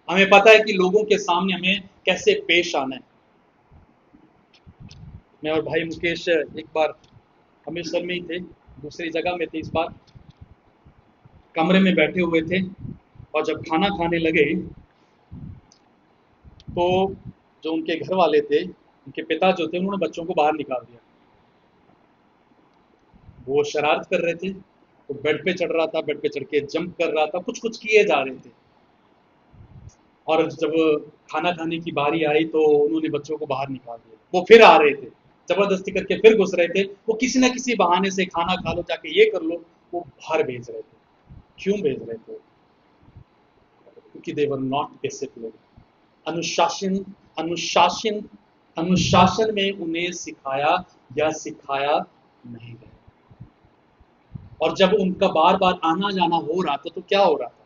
हमें पता है कि लोगों के सामने हमें कैसे पेश आना है। मैं और भाई मुकेश एक बार अमृतसर में ही थे, दूसरी जगह में थे। इस बार कमरे में बैठे हुए थे और जब खाना खाने लगे तो जो उनके घर वाले थे, उनके पिता जो थे, उन्होंने बच्चों को बाहर निकाल दिया। वो शरारत कर रहे थे, तो बेड पे चढ़ रहा था, बेड पे चढ़ के जंप कर रहा था, कुछ कुछ किए जा रहे थे। और जब खाना खाने की बारी आई तो उन्होंने बच्चों को बाहर निकाल दिया। वो फिर आ रहे थे, जबरदस्ती करके फिर घुस रहे थे। वो किसी ना किसी बहाने से खाना खा लो, जाके ये कर लो, वो बाहर भेज रहे थे। क्यों भेज रहे थे? क्योंकि दे वर नॉट डिसिप्लिन। अनुशासन अनुशासन अनुशासन में उन्हें सिखाया या सिखाया नहीं गया। और जब उनका बार बार आना जाना हो रहा था तो क्या हो रहा था?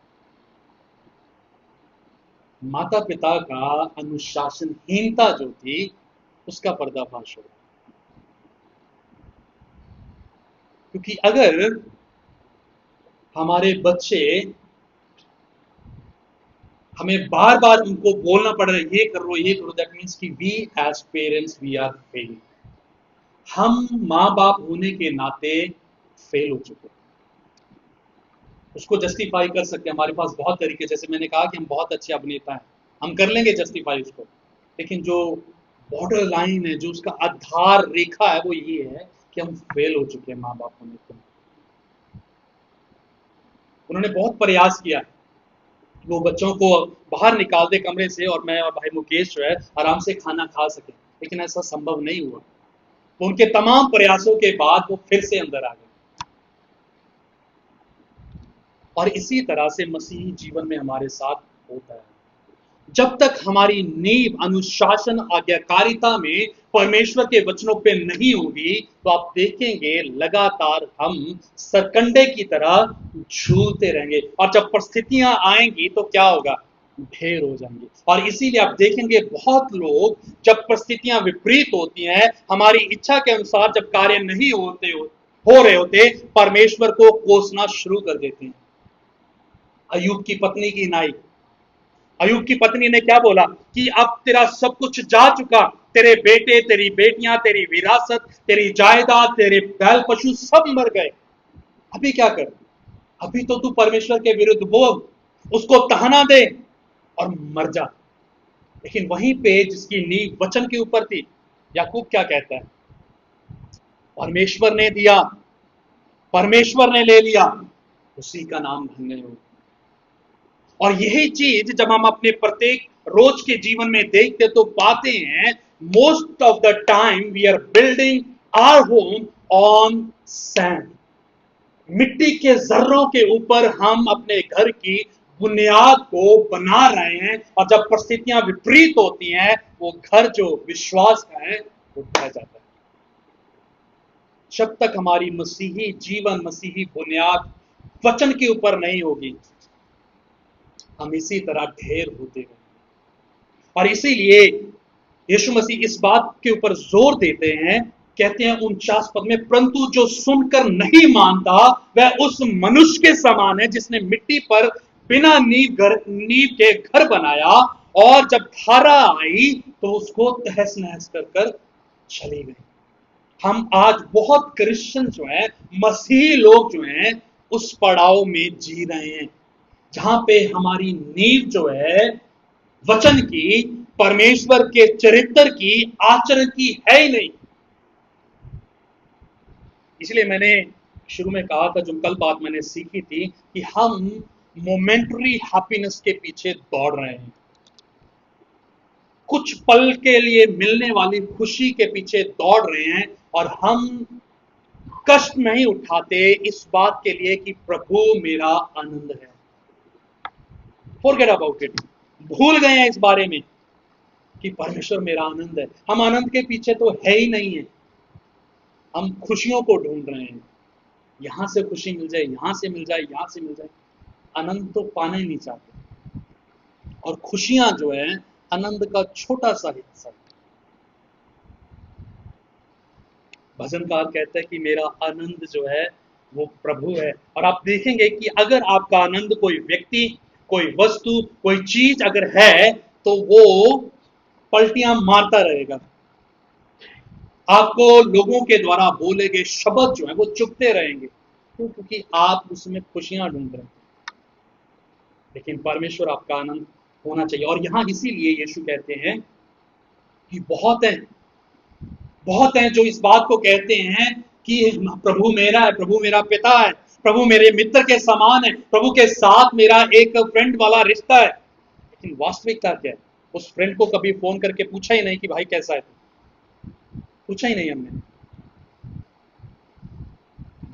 माता पिता का अनुशासनहीनता जो थी उसका पर्दाफाश हो। क्योंकि अगर हमारे बच्चे, हमें बार बार उनको बोलना पड़ रहा है ये करो ये करो, दैट मीन्स कि we as parents we are failing. हम माँ बाप होने के नाते फेल हो चुके हैं। उसको जस्टिफाई कर सकते हैं, हमारे पास बहुत तरीके, जैसे मैंने कहा कि हम बहुत अच्छे अभिनेता हैं, हम कर लेंगे जस्टिफाई उसको। लेकिन जो बॉर्डर लाइन है, जो उसका आधार रेखा है, वो ये है कि हम फेल हो चुके हैं माँ बाप होने के। उन्होंने बहुत प्रयास किया वो बच्चों को बाहर निकाल दे कमरे से और मैं और भाई मुकेश जो है आराम से खाना खा सके, लेकिन ऐसा संभव नहीं हुआ। तो उनके तमाम प्रयासों के बाद वो फिर से अंदर आ गए। और इसी तरह से मसीही जीवन में हमारे साथ होता है। जब तक हमारी नींव अनुशासन आज्ञाकारिता में परमेश्वर के वचनों पे नहीं होगी तो आप देखेंगे लगातार हम सरकंडे की तरह झूलते रहेंगे। और जब परिस्थितियां आएंगी तो क्या होगा? ढेर हो जाएंगे। और इसीलिए आप देखेंगे बहुत लोग जब परिस्थितियां विपरीत होती हैं, हमारी इच्छा के अनुसार जब कार्य नहीं हो रहे होते, परमेश्वर को कोसना शुरू कर देते हैं। अय्यूब की पत्नी की नाई, अय्यूब की पत्नी ने क्या बोला कि अब तेरा सब कुछ जा चुका, तेरे बेटे, तेरी बेटियां, तेरी विरासत, तेरी जायदाद, तेरे बैल पशु सब मर गए। अभी क्या कर? अभी तो तू परमेश्वर के विरुद्ध बोल, उसको ताना दे और मर जा। लेकिन वहीं पे जिसकी नींव वचन के ऊपर थी, याकूब क्या कहता है? परमेश्वर ने दिया, परमेश्वर ने ले लिया, उसी का नाम धन्य हो। और यही चीज जब हम अपने प्रत्येक रोज के जीवन में देखते तो पाते हैं, most of the time we are building our home on sand. मिट्टी के जर्रों के ऊपर हम अपने घर की बुनियाद को बना रहे हैं, और जब परिस्थितियां विपरीत होती हैं वो घर जो विश्वास का है वो ढह जाता है। जब तक हमारी मसीही जीवन, मसीही बुनियाद वचन के ऊपर नहीं होगी, हम इसी तरह ढेर होते हैं। और इसीलिए यीशु मसीह इस बात के ऊपर जोर देते हैं, कहते हैं 49 पद में, परंतु जो सुनकर नहीं मानता वह उस मनुष्य के समान है जिसने मिट्टी पर बिना नींव के घर बनाया, और जब धारा आई तो उसको तहस नहस कर कर चली गई। हम आज बहुत क्रिश्चियन जो हैं, मसीही लोग जो हैं, उस पड़ाव में जी रहे हैं जहां पे हमारी नींव जो है वचन की, परमेश्वर के चरित्र की, आचरण की है ही नहीं। इसलिए मैंने शुरू में कहा था, जो कल बात मैंने सीखी थी, कि हम मोमेंटरी हैप्पीनेस के पीछे दौड़ रहे हैं, कुछ पल के लिए मिलने वाली खुशी के पीछे दौड़ रहे हैं, और हम कष्ट नहीं उठाते इस बात के लिए कि प्रभु मेरा आनंद है। Forget about it. भूल गए हैं इस बारे में कि परमेश्वर मेरा आनंद है। हम आनंद के पीछे तो है ही नहीं है, हम खुशियों को ढूंढ रहे हैं। यहां से खुशी मिल जाए, यहां से मिल जाए, यहां से मिल जाए। आनंद तो पाना ही नहीं चाहते। और खुशियां जो है आनंद का छोटा सा हिस्सा है। भजनकार कहता है कि मेरा आनंद जो है वो प्रभु है। और आप देखेंगे कि अगर आपका आनंद कोई व्यक्ति, कोई वस्तु, कोई चीज अगर है, तो वो पलटियां मारता रहेगा। आपको लोगों के द्वारा बोले गए शब्द जो है वो चुभते रहेंगे, क्यों? क्योंकि आप उसमें खुशियां ढूंढ रहे हैं। लेकिन परमेश्वर आपका आनंद होना चाहिए। और यहां इसीलिए यीशु कहते हैं कि बहुत हैं जो इस बात को कहते हैं कि प्रभु मेरा है, प्रभु मेरा पिता है, प्रभु मेरे मित्र के समान है, प्रभु के साथ मेरा एक फ्रेंड वाला रिश्ता है। लेकिन वास्तविकता क्या है? उस फ्रेंड को कभी फोन करके पूछा ही नहीं कि भाई कैसा है, पूछा ही नहीं हमने।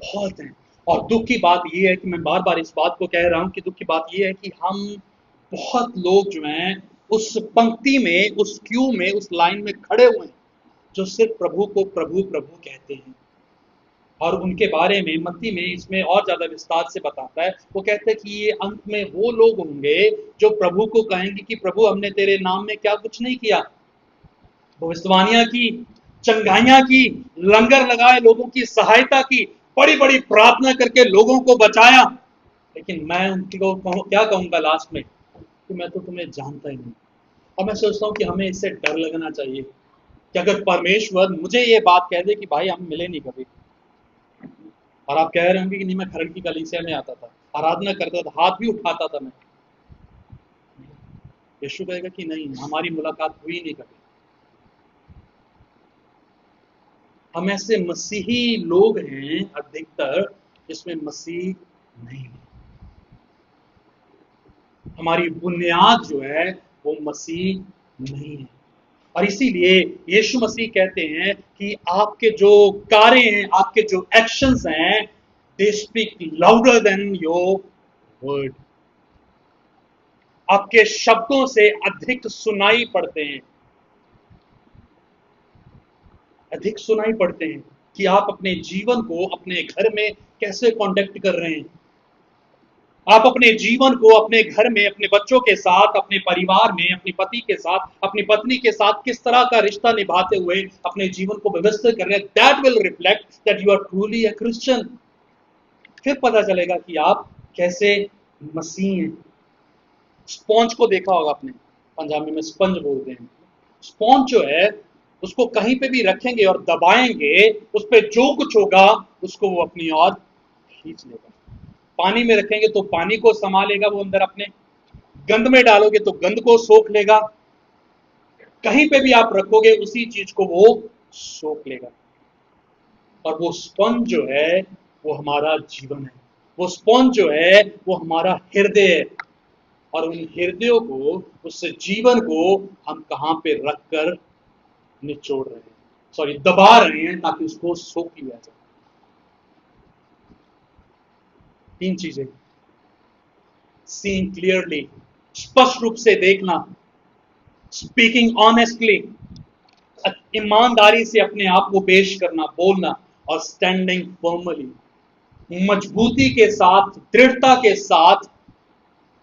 बहुत हैं। और दुख की बात यह है कि मैं बार बार इस बात को कह रहा हूं कि दुख की बात यह है कि हम बहुत लोग जो हैं उस पंक्ति में, उस क्यू में, उस लाइन में खड़े हुए हैं जो सिर्फ प्रभु को प्रभु प्रभु कहते हैं। और उनके बारे में मत्ती में इसमें और ज्यादा विस्तार से बताता है। वो कहते हैं कि ये अंत में वो लोग होंगे जो प्रभु को कहेंगे कि प्रभु हमने तेरे नाम में क्या कुछ नहीं किया, भविष्यवाणियां की, चंगाइयां की, लंगर लगाए, लोगों की सहायता की, बड़ी बड़ी प्रार्थना करके लोगों को बचाया। लेकिन मैं उनको क्या कहूंगा लास्ट में कि मैं तो तुम्हें जानता ही नहीं। और मैं सोचता हूँ कि हमें इससे डर लगना चाहिए कि अगर परमेश्वर मुझे ये बात कह दे कि भाई हम मिले नहीं कभी, और आप कह रहे होंगे कि नहीं मैं खरड़ की कलीसिया में आता था, आराधना करता था, हाथ भी उठाता था मैं, यीशु कहेगा कि नहीं, हमारी मुलाकात हुई नहीं कभी। हम ऐसे मसीही लोग हैं अधिकतर जिसमें मसीह नहीं है। हमारी बुनियाद जो है वो मसीह नहीं है। और इसीलिए यीशु मसीह कहते हैं कि आपके जो कार्य हैं, आपके जो एक्शंस हैं, they speak louder than your word. आपके शब्दों से अधिक सुनाई पड़ते हैं, अधिक सुनाई पड़ते हैं कि आप अपने जीवन को अपने घर में कैसे कॉन्डक्ट कर रहे हैं। आप अपने जीवन को अपने घर में, अपने बच्चों के साथ, अपने परिवार में, अपने पति के साथ, अपनी पत्नी के साथ किस तरह का रिश्ता निभाते हुए अपने जीवन को व्यवस्थित कर रहे हैं। That will reflect that you are truly a Christian. फिर पता चलेगा कि आप कैसे मसीह हैं। स्पॉन्ज को देखा होगा आपने, पंजाबी में स्पंज बोलते हैं। स्पॉन्ज जो है उसको कहीं पे भी रखेंगे और दबाएंगे, उस पर जो कुछ होगा उसको वो अपनी ओर खींच लेगा। पानी में रखेंगे तो पानी को संभालेगा वो अंदर अपने, गंद में डालोगे तो गंद को सोख लेगा, कहीं पे भी आप रखोगे उसी चीज को वो सोख लेगा। और वो स्पंज जो है वो हमारा जीवन है, वो स्पंज जो है वो हमारा हृदय है। और उन हृदयों को, उस जीवन को हम कहां पे रखकर निचोड़ रहे हैं, सॉरी दबा रहे हैं, ताकि उसको सोख लिया जाए। तीन चीजें, सीइंग क्लियरली, स्पष्ट रूप से देखना, स्पीकिंग ऑनेस्टली, ईमानदारी से अपने आप को पेश करना, बोलना, और स्टैंडिंग फर्मली, मजबूती के साथ, दृढ़ता के साथ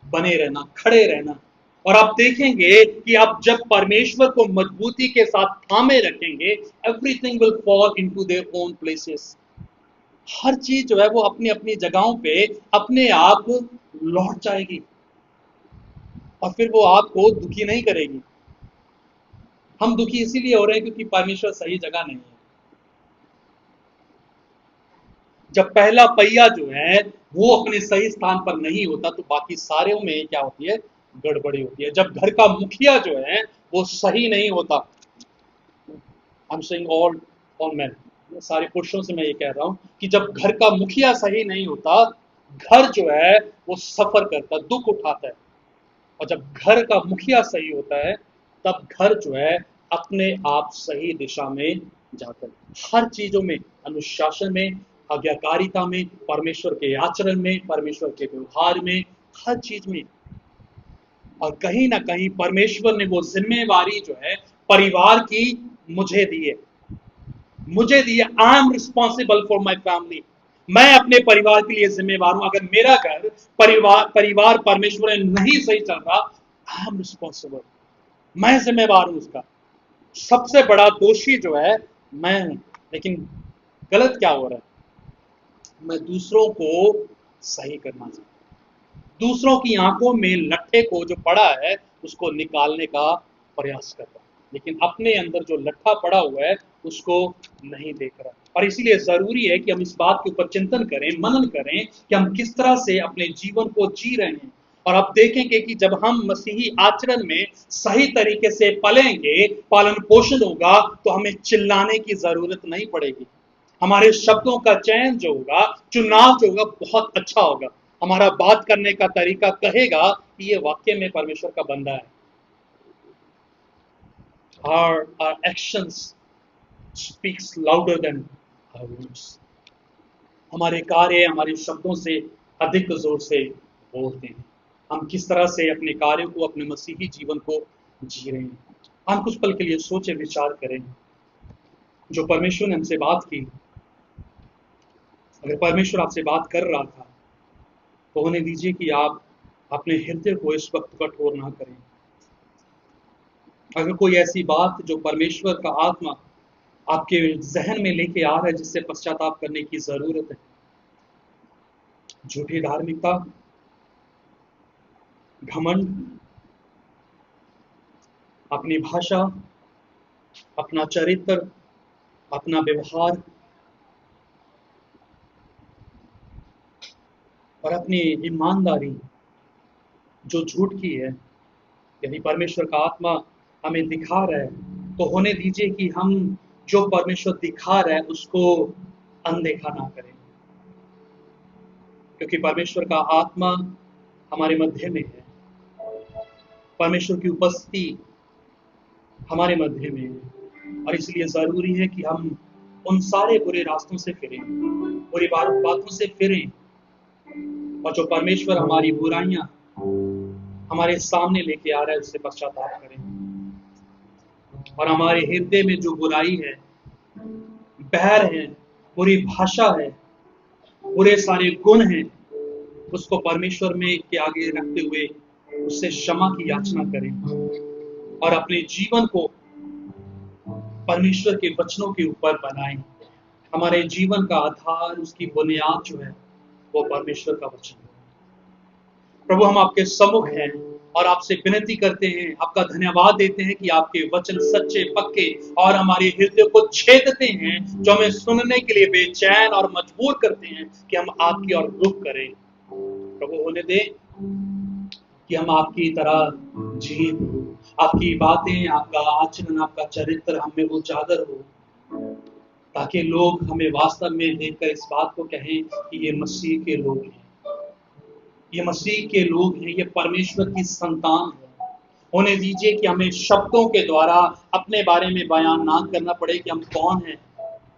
बने रहना, खड़े रहना। और आप देखेंगे कि आप जब परमेश्वर को मजबूती के साथ थामे रखेंगे, everything will fall into their own places. हर चीज जो है वो अपनी अपनी जगहों पे अपने आप लौट जाएगी, और फिर वो आपको दुखी नहीं करेगी। हम दुखी इसीलिए हो रहे हैं क्योंकि परमेश्वर सही जगह नहीं है। जब पहला पहिया जो है वो अपने सही स्थान पर नहीं होता तो बाकी सारे में क्या होती है, गड़बड़ी होती है। जब घर का मुखिया जो है वो सही नहीं होता, I am saying all man, सारे पुरुषों से मैं ये कह रहा हूं कि जब घर का मुखिया सही नहीं होता, घर जो है वो सफर करता, दुख उठाता है। और जब घर का मुखिया सही होता है तब घर जो है अपने आप सही दिशा में जाता है। हर चीजों में, अनुशासन में, आज्ञाकारिता में, परमेश्वर के आचरण में, परमेश्वर के व्यवहार में, हर चीज में। और कहीं ना कहीं परमेश्वर ने वो जिम्मेवारी जो है परिवार की मुझे दी है, मुझे दी है। I am responsible for my family. मैं अपने परिवार के लिए जिम्मेवार हूं। अगर मेरा घर, परिवार परमेश्वर ने नहीं सही चल रहा, आई एम रिस्पॉन्सिबल, मैं जिम्मेवार हूं उसका। सबसे बड़ा दोषी जो है मैं हूं। लेकिन गलत क्या हो रहा है? मैं दूसरों को सही करना चाहता हूं, दूसरों की आंखों में लट्ठे को जो पड़ा है उसको निकालने का प्रयास कर रहा हूं, लेकिन अपने अंदर जो लट्ठा पड़ा हुआ है उसको नहीं देख रहा। और इसीलिए जरूरी है कि हम इस बात के ऊपर चिंतन करें, मनन करें कि हम किस तरह से अपने जीवन को जी रहे हैं। और अब देखेंगे कि जब हम मसीही आचरण में सही तरीके से पलेंगे, पालन पोषण होगा, तो हमें चिल्लाने की जरूरत नहीं पड़ेगी। हमारे शब्दों का चयन जो होगा, चुनाव जो होगा, बहुत अच्छा होगा। हमारा बात करने का तरीका कहेगा कि ये वाक्य में परमेश्वर का बंदा है। Our actions speaks louder than our words. हमारे कार्य हमारे शब्दों से अधिक जोर से बोलते हैं। हम किस तरह से अपने कार्यों को, अपने मसीही जीवन को जी रहे हैं। हम कुछ पल के लिए सोचे विचार करें। जो परमेश्वर ने हमसे बात की, अगर परमेश्वर आपसे बात कर रहा था तो होने दीजिए कि आप अपने हृदय को इस वक्त कठोर ना करें। अगर कोई ऐसी बात जो परमेश्वर का आत्मा आपके जहन में लेके आ रहा है जिससे पश्चाताप करने की जरूरत है, झूठी धार्मिकता, घमंड, अपनी भाषा, अपना चरित्र, अपना व्यवहार और अपनी ईमानदारी जो झूठ की है, यदि परमेश्वर का आत्मा हमें दिखा रहा है तो होने दीजिए कि हम जो परमेश्वर दिखा रहा है उसको अनदेखा ना करें, क्योंकि परमेश्वर का आत्मा हमारे मध्य में है। परमेश्वर की उपस्थिति हमारे मध्य में है और इसलिए जरूरी है कि हम उन सारे बुरे रास्तों से फिरें, बुरी बातों से फिरें, और जो परमेश्वर हमारी बुराइयां हमारे सामने लेके आ रहा है उससे पश्चाताप करें। और हमारे हृदय में जो बुराई है, बैर है, बुरी भाषा है, बुरे सारे गुण हैं, उसको परमेश्वर में के आगे रखते हुए उससे क्षमा की याचना करें और अपने जीवन को परमेश्वर के वचनों के ऊपर बनाएं। हमारे जीवन का आधार, उसकी बुनियाद जो है वो परमेश्वर का वचन है। प्रभु, हम आपके सम्मुख हैं और आपसे विनती करते हैं, आपका धन्यवाद देते हैं कि आपके वचन सच्चे, पक्के और हमारे हृदय को छेदते हैं, जो हमें सुनने के लिए बेचैन और मजबूर करते हैं कि हम आपकी ओर रुख करें। प्रभु, होने दे कि हम आपकी तरह जिए, आपकी बातें, आपका आचरण, आपका चरित्र हम में उजागर हो, ताकि लोग हमें वास्तव में देखकर इस बात को कहें कि ये मसीह के लोग हैं, ये मसीह के लोग हैं, ये परमेश्वर की संतान है। होने दीजिए कि हमें शब्दों के द्वारा अपने बारे में बयान ना करना पड़े कि हम कौन हैं,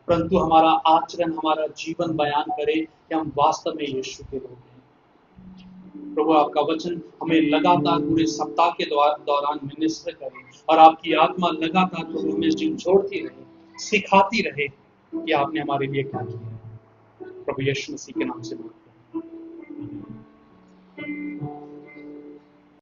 परंतु हमारा आचरण, हमारा जीवन बयान करे कि हम वास्तव में यीशु के लोग हैं। प्रभु, आपका वचन हमें लगातार पूरे सप्ताह के दौरान मिनिस्टर करे और आपकी आत्मा लगातार प्रभु हमें झिझोड़ती रहे, सिखाती रहे कि आपने हमारे लिए क्या किया। प्रभु यीशु मसीह के नाम से